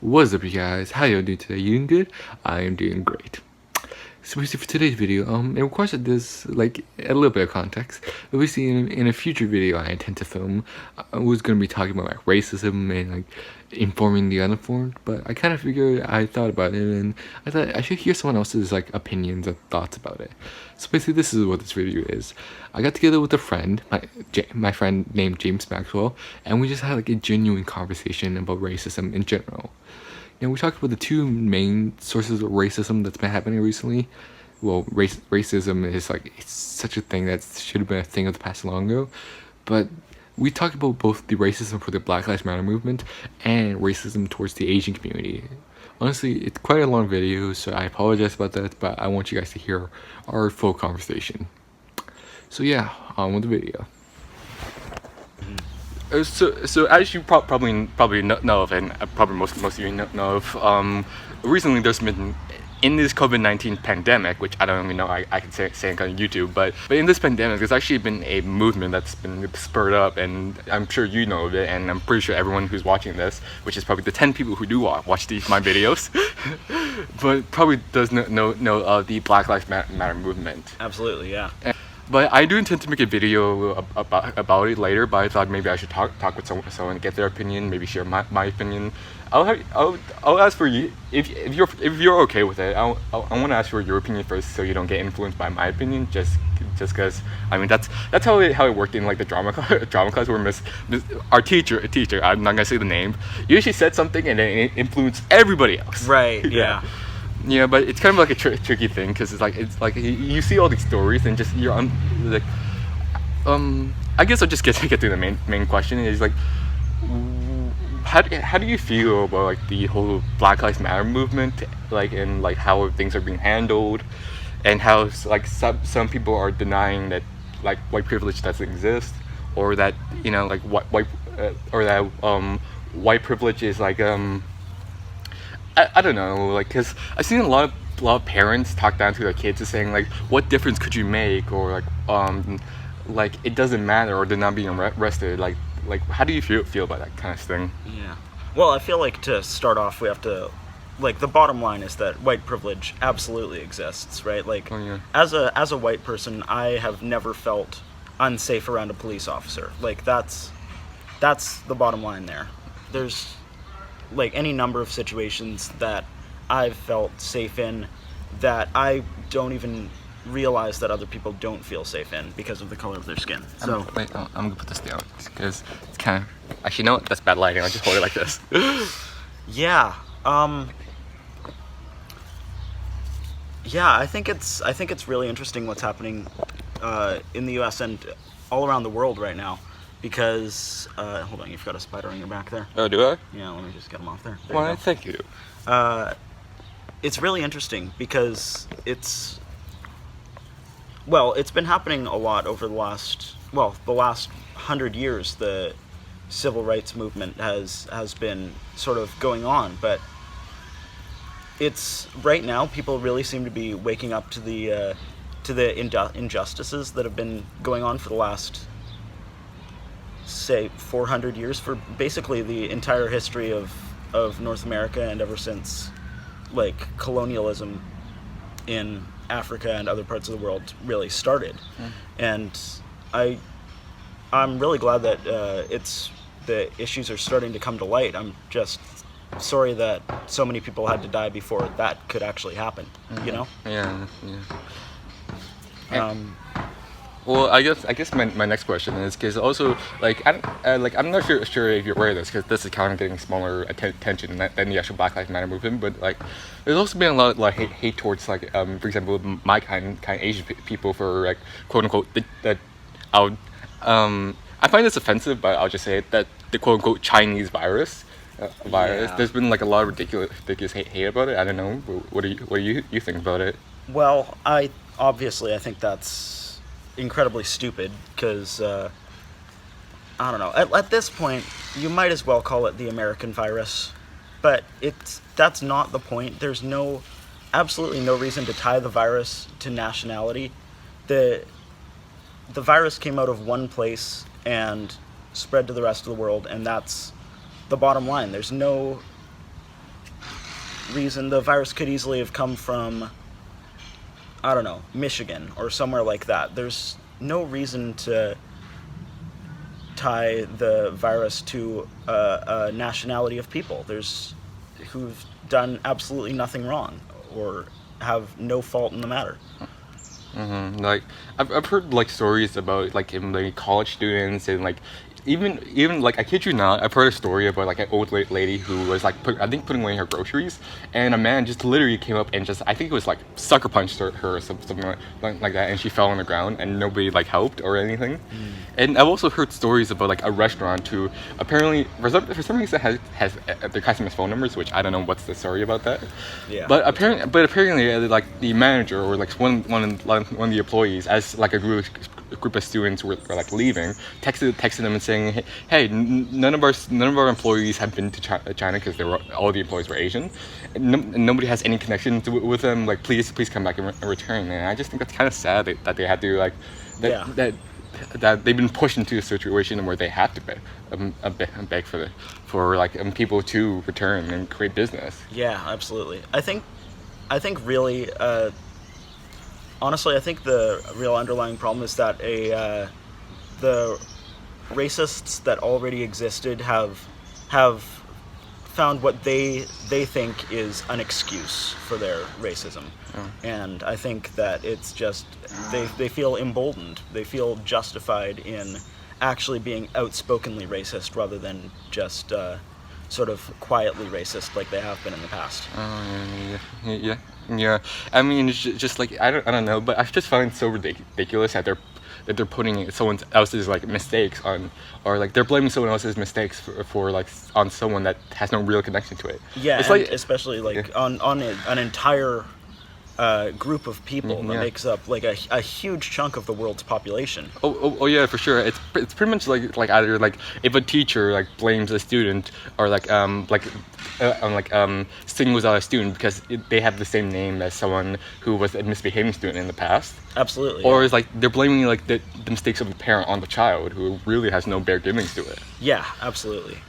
What's up, you guys? How you doing today? You doing good? I am doing great. So basically for today's video, it requires that this, like, a little bit of context. Obviously, in a future video I intend to film, I was going to be talking about, like, racism and, like, informing the uninformed, but I kind of figured, I thought about it, and I thought I should hear someone else's, like, opinions and thoughts about it. So basically, this is what this video is. I got together with a friend, my friend named James Maxwell, and we just had, like, a genuine conversation about racism in general. We talked about the two main sources of racism that's been happening recently. Well, racism is like, it's such a thing that should have been a thing of the past long ago. But we talked about both the racism for the Black Lives Matter movement and racism towards the Asian community. Honestly, it's quite a long video, so I apologize about that, but I want you guys to hear our full conversation. So yeah, on with the video. So as you probably know of, and probably most of you know of, recently there's been, in this COVID-19 pandemic, which I don't even know I can say on YouTube, but in this pandemic there's actually been a movement that's been spurred up, and I'm sure you know of it, and I'm pretty sure everyone who's watching this, which is probably the 10 people who do watch my videos, but probably does know of the Black Lives Matter movement. Absolutely, yeah. But I do intend to make a video about it later, but I thought maybe I should talk with someone, get their opinion, maybe share my opinion. I'll ask for you, if you're okay with it. I want to ask for your opinion first, so you don't get influenced by my opinion, just because, I mean, that's how it worked in, like, the drama class, where our teacher, I'm not gonna say the name, usually said something and then it influenced everybody else. Right, yeah. Yeah, but it's kind of like a tricky thing, because it's like you see all these stories and just you're like, I guess I'll just get to the main question. Is like, how do you feel about, like, the whole Black Lives Matter movement, like, and like how things are being handled, and how, like, some people are denying that, like, white privilege doesn't exist, or that, like, white privilege is like I don't know, like, because I've seen a lot of parents talk down to their kids, saying, like, what difference could you make, or like it doesn't matter, or they're not being arrested. Like how do you feel about that kind of thing? Yeah. Well, I feel like, to start off, we have to, like, the bottom line is that white privilege absolutely exists, right? Like, as a white person, I have never felt unsafe around a police officer. Like, that's the bottom line there. There's, like, any number of situations that I've felt safe in that I don't even realize that other people don't feel safe in because of the color of their skin. So I'm gonna put this down, because it's kind of, actually, no, that's bad lighting. I'll just hold it like this. yeah. Yeah, I think it's really interesting what's happening in the U.S. and all around the world right now. Because, hold on, you've got a spider on your back there. Oh, do I? Yeah, let me just get him off there. Why, thank you. It's really interesting because it's been happening a lot over the last 100 years. The civil rights movement has been sort of going on, but it's, right now, people really seem to be waking up to the injustices that have been going on for the last, say, 400 years, for basically the entire history of North America, and ever since, like, colonialism in Africa and other parts of the world really started. And I'm really glad that the issues are starting to come to light. I'm just sorry that so many people had to die before that could actually happen. You know? Yeah. Well, I guess my next question is, because also, like, I'm not sure if you're aware of this, because this is kind of getting smaller attention than the actual Black Lives Matter movement, but, like, there's also been a lot of, like, hate towards, like, for example, my kind of Asian people, for, like, quote unquote, that I find this offensive, but I'll just say it, that the quote unquote Chinese virus. Yeah. There's been, like, a lot of ridiculous hate about it. I don't know. What do you think about it? Well, I think that's incredibly stupid, because I don't know, at this point you might as well call it the American virus, but that's not the point. There's absolutely no reason to tie the virus to nationality. The virus came out of one place and spread to the rest of the world, and that's the bottom line. There's no reason the virus could easily have come from, I don't know, Michigan or somewhere like that. There's no reason to tie the virus to a nationality of people who've done absolutely nothing wrong or have no fault in the matter. Like I've heard like stories about like in like college students and like even like I kid you not, I've heard a story about like an old lady who was like putting away her groceries, and a man just literally came up and just I think it was like sucker punched her or something like that, and she fell on the ground and nobody like helped or anything. And I've also heard stories about like a restaurant who apparently for some reason has their customers' phone numbers, which I don't know what's the story about that. Yeah. But apparently like the manager or like one of the employees, as like a group of students were like leaving, texted them and saying, hey, none of our employees have been to China because all the employees were Asian, and nobody has any connection with them. Like, please come back and return. And I just think that's kind of sad that they had to like that they've been pushed into a situation where they have to beg for people to return and create business. Yeah, absolutely. I think really, honestly, I think the real underlying problem is that the racists that already existed have found what they think is an excuse for their racism. And I think that it's just they feel emboldened, they feel justified in actually being outspokenly racist rather than just sort of quietly racist like they have been in the past. Yeah. I mean, it's just like I don't know, but I just find it so ridiculous that they're putting someone else's like mistakes on, or like they're blaming someone else's mistakes for like on someone that has no real connection to it. Yeah, it's like especially like on an entire group of people that makes up like a huge chunk of the world's population. Oh yeah, for sure. It's pretty much like either like if a teacher like blames a student or singles out a student because they have the same name as someone who was a misbehaving student in the past. Absolutely. Or it's like they're blaming like the mistakes of the parent on the child who really has no bare dealings to it. Yeah, absolutely.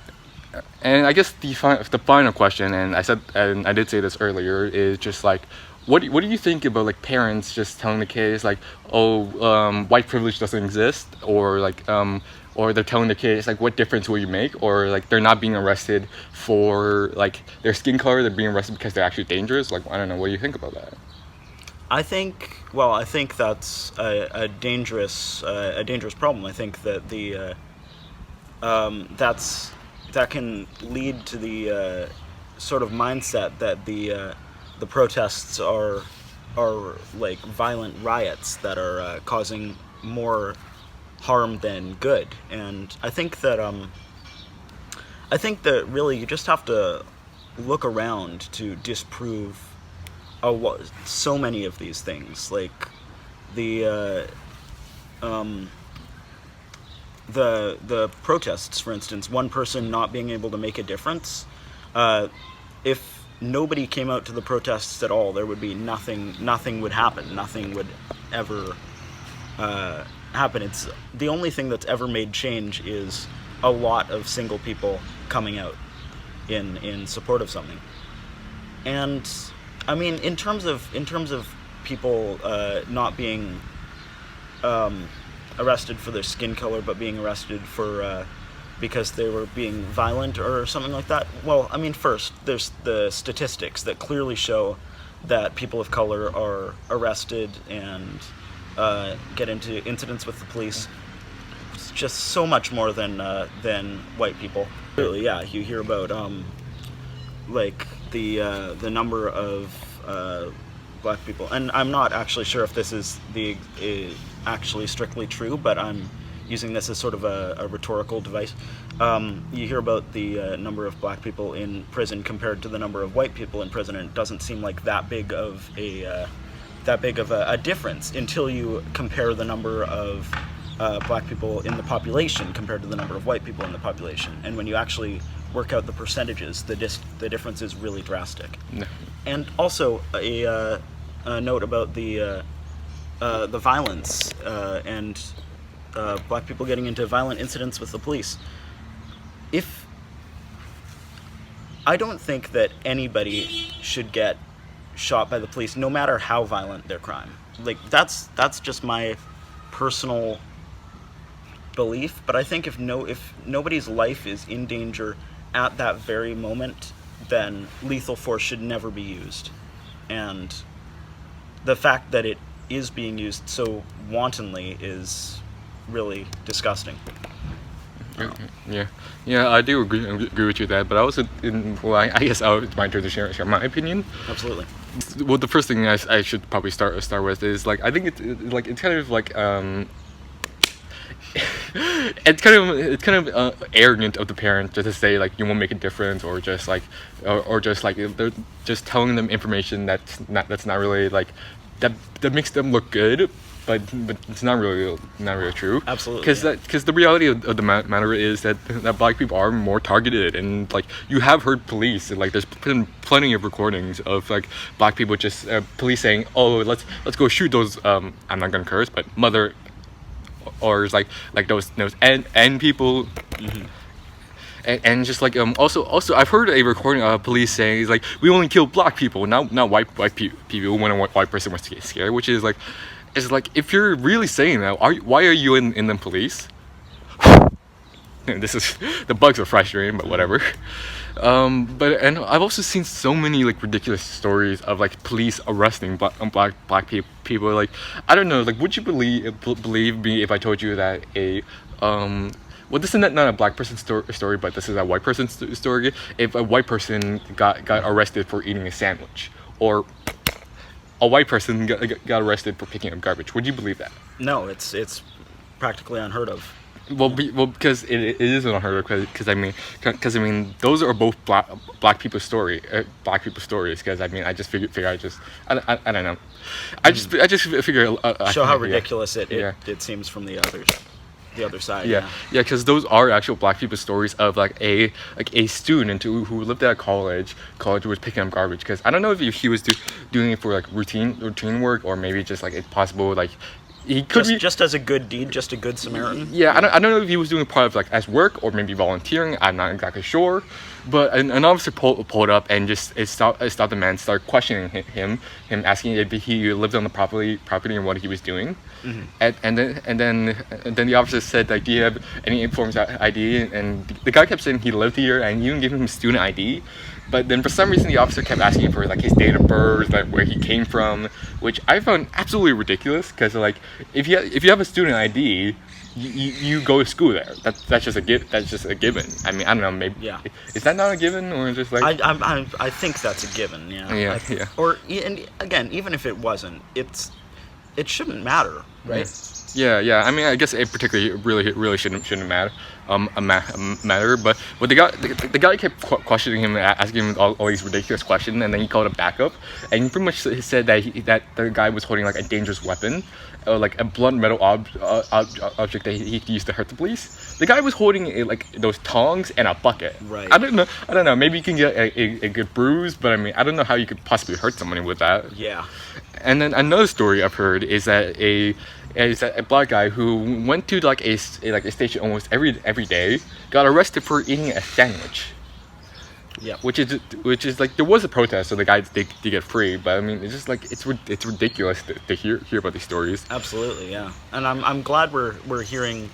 And I guess the final question, and I did say this earlier, is just like, what do you think about like parents just telling the kids like, white privilege doesn't exist, or like or they're telling the kids like, what difference will you make, or like they're not being arrested for like their skin color, they're being arrested because they're actually dangerous. Like, I don't know, what do you think about that? I think that's a dangerous problem. I think that that can lead to the sort of mindset that the protests are like violent riots that are causing more harm than good. And I think that really you just have to look around to disprove so many of these things, like the protests, for instance. One person not being able to make a difference. If nobody came out to the protests at all, there would be nothing would happen. Nothing would ever happen. It's the only thing that's ever made change is a lot of single people coming out in support of something. And I mean, in terms of people not being arrested for their skin color, but being arrested for because they were being violent or something like that. Well, I mean, first there's the statistics that clearly show that people of color are arrested and get into incidents with the police. It's just so much more than white people. Really, yeah, you hear about like the number of black people, and I'm not actually sure if this is actually strictly true, but I'm using this as sort of a rhetorical device. You hear about the number of black people in prison compared to the number of white people in prison, and it doesn't seem like that big of a difference until you compare the number of black people in the population compared to the number of white people in the population. And when you actually work out the percentages, the difference is really drastic. No. And also a note about the violence and black people getting into violent incidents with the police. I don't think that anybody should get shot by the police, no matter how violent their crime. Like, that's just my personal belief. But I think if nobody's life is in danger at that very moment, then lethal force should never be used. And the fact that it is being used so wantonly is really disgusting. Yeah, I do agree with you there, but I also, I guess it's my turn to share my opinion. Absolutely. Well, the first thing I should probably start with is, like, I think it's kind of like it's kind of arrogant of the parent just to say, like, you won't make a difference, or just like they're just telling them information that's not really, like, that makes them look good, but it's not really true. Absolutely. Because the reality of the matter is that black people are more targeted, and, like, you have heard police, and, like, there's been plenty of recordings of, like, black people just police saying, oh, let's go shoot those I'm not gonna curse, but mother, or like those N people. Mm-hmm. And just like also I've heard a recording of police saying, like, we only kill black people, not white people, when a white person was scared, which is like, if you're really saying that, why are you in the police? This is, the bugs are frustrating, but whatever. And I've also seen so many, like, ridiculous stories of, like, police arresting black people. Like, I don't know, like, would you believe me if I told you that well, this is not a black person story, but this is a white person story. If a white person got arrested for eating a sandwich, or a white person got arrested for picking up garbage, would you believe that? No, it's practically unheard of. Well, because it is unheard of, because I mean those are both black people's stories. Because I just figure I don't know. I just figure show how ridiculous it seems from the other side. Yeah, because those are actual black people's stories of, like, a student who lived at a college who was picking up garbage. Because I don't know if he was doing it for, like, routine work, or maybe just, like, it's possible, like, he could just as a good deed, just a good Samaritan. Yeah, I don't know if he was doing part of, like, as work, or maybe volunteering. I'm not exactly sure. But an officer pulled up and just stopped the man, started questioning him, asking if he lived on the property and what he was doing. Mm-hmm. And then the officer said, like, do you have any forms of ID? And the guy kept saying he lived here, and he even gave him student ID. But then for some reason the officer kept asking for, like, his date of birth, like, where he came from, which I found absolutely ridiculous. Because, like, if you have a student ID, you go to school there. That's just a given. I mean, I don't know. Maybe. Yeah. Is that not a given, or just like? I think that's a given. Yeah. Yeah. Or, and again, even if it wasn't, it shouldn't matter, right? Yeah. I mean, I guess it particularly really shouldn't matter. Matter. But the guy kept questioning him, asking him all these ridiculous questions, and then he called it back up, and he pretty much said that the guy was holding, like, a dangerous weapon, like a blunt metal object that he used to hurt the police. The guy was holding like those tongs and a bucket. Right. I don't know. Maybe you can get a good bruise, but I mean, I don't know how you could possibly hurt somebody with that. Yeah. And then another story I've heard is that a black guy who went to like a station almost every day got arrested for eating a sandwich. Yeah. Which is like, there was a protest, so the guy did get free, but I mean, it's just like it's ridiculous to hear about these stories. Absolutely, yeah. And I'm glad we're hearing.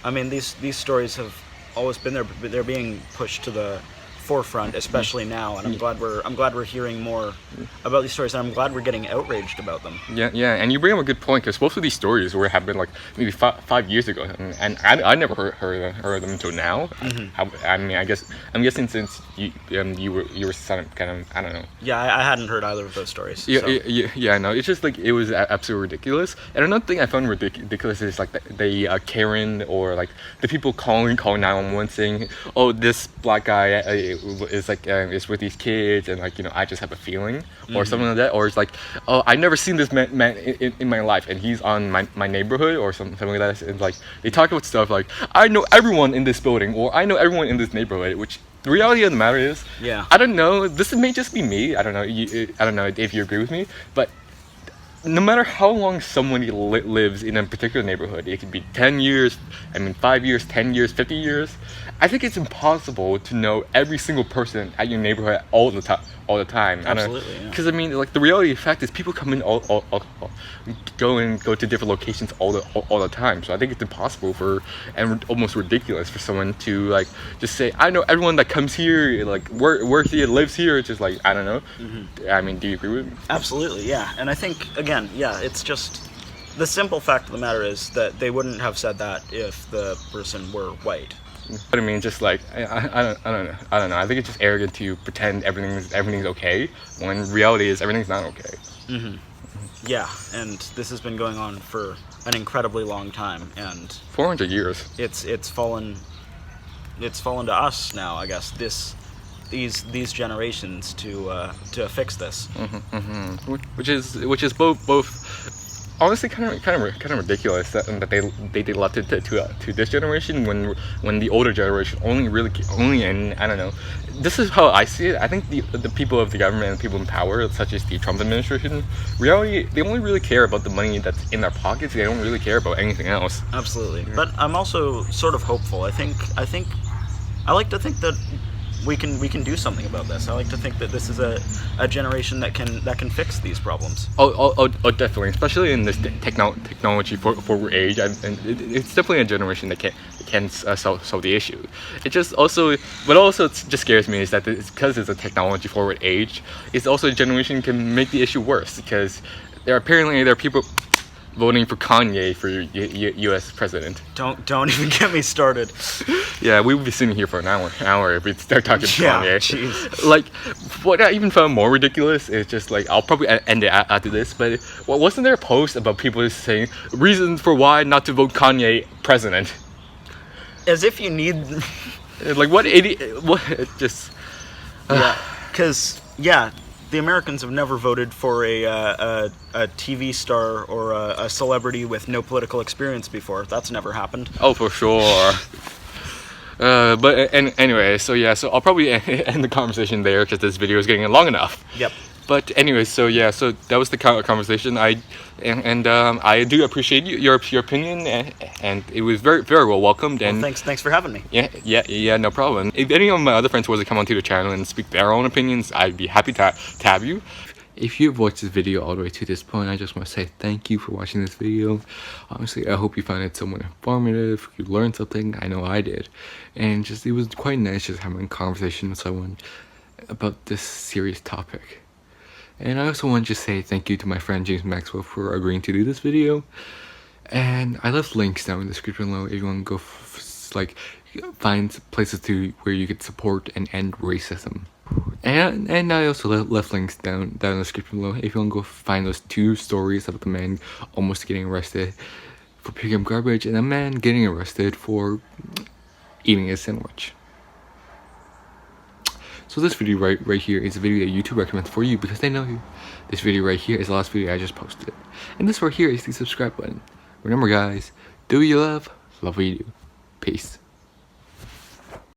I mean, these stories have always been there, but they're being pushed to the forefront, especially now, and I'm glad we're hearing more about these stories, and I'm glad we're getting outraged about them. Yeah, and you bring up a good point, because most of these stories have been like maybe 5 years ago, and I never heard of them until now. Mm-hmm. I mean, I'm guessing since you were kind of, I don't know. Yeah, I hadn't heard either of those stories. Yeah, I know. It's just like, it was absolutely ridiculous. And another thing I found ridiculous is like the Karen, or like the people calling 911 saying, oh, this black guy is like is with these kids, and like, I just have a feeling, or something like that, or it's like, oh, I've never seen this man in my life, and he's on my neighborhood, or something like that. And like, they talk about stuff like, I know everyone in this building, or I know everyone in this neighborhood, which the reality of the matter is, I don't know, this may just be me, I don't know, I don't know if you agree with me, but no matter how long somebody lives in a particular neighborhood, it could be 10 years, 5 years, 10 years, 50 years, I think it's impossible to know every single person at your neighborhood all the time. Absolutely, yeah. Because I mean, like, the reality fact is people come in go to different locations all the time. So I think it's impossible and almost ridiculous for someone to like just say, I know everyone that comes here, like works here, lives here. It's just like, I don't know. I mean, do you agree with me? Absolutely, yeah. And I think, again, yeah, it's just the simple fact of the matter is that they wouldn't have said that if the person were white. But I mean, just like I don't know. I think it's just arrogant to pretend everything's okay when reality is everything's not okay. Yeah, and this has been going on for an incredibly long time, and 400 years. It's fallen to us now, I guess. These generations to fix this. Which is both honestly kind of ridiculous that they left it to this generation when the older generation only and I don't know. This is how I see it. I think the people of the government and people in power, such as the Trump administration, reality, they only really care about the money that's in their pockets. They don't really care about anything else. Absolutely. But I'm also sort of hopeful. I like to think that we can do something about this. I like to think that this is a generation that can fix these problems. Oh, definitely, especially in this technology forward age, and it's definitely a generation that can solve the issue. It just also just scares me is that it's because it's a technology forward age. It's also a generation can make the issue worse because there are people voting for Kanye for U.S. president. Don't even get me started. Yeah, we would be sitting here for an hour if we start talking to Kanye. Jeez. Like, what I even found more ridiculous is just like, I'll probably end it after this, but wasn't there a post about people saying reasons for why not to vote Kanye president? As if you need. Like, what idiot? What just? Yeah, because the Americans have never voted for a TV star or a celebrity with no political experience before. That's never happened. Oh, for sure. But anyway, so I'll probably end the conversation there because this video is getting long enough. Yep. But anyway, so that was the conversation. I do appreciate your opinion, and it was very very well welcomed. And well, thanks for having me. Yeah, no problem. If any of my other friends was to come onto the channel and speak their own opinions, I'd be happy to have you. If you've watched this video all the way to this point, I just want to say thank you for watching this video. Honestly, I hope you found it somewhat informative, you learned something. I know I did. And it was quite nice just having a conversation with someone about this serious topic. And I also want to just say thank you to my friend James Maxwell for agreeing to do this video. And I left links down in the description below if you want to go find places where you could support and end racism. And I also left links down in the description below if you want to go find those 2 stories about the man almost getting arrested for picking up garbage and a man getting arrested for eating a sandwich. So this video right here is a video that YouTube recommends for you because they know you. This video right here is the last video I just posted. And this right here is the subscribe button. Remember guys, do what you love what you do. Peace.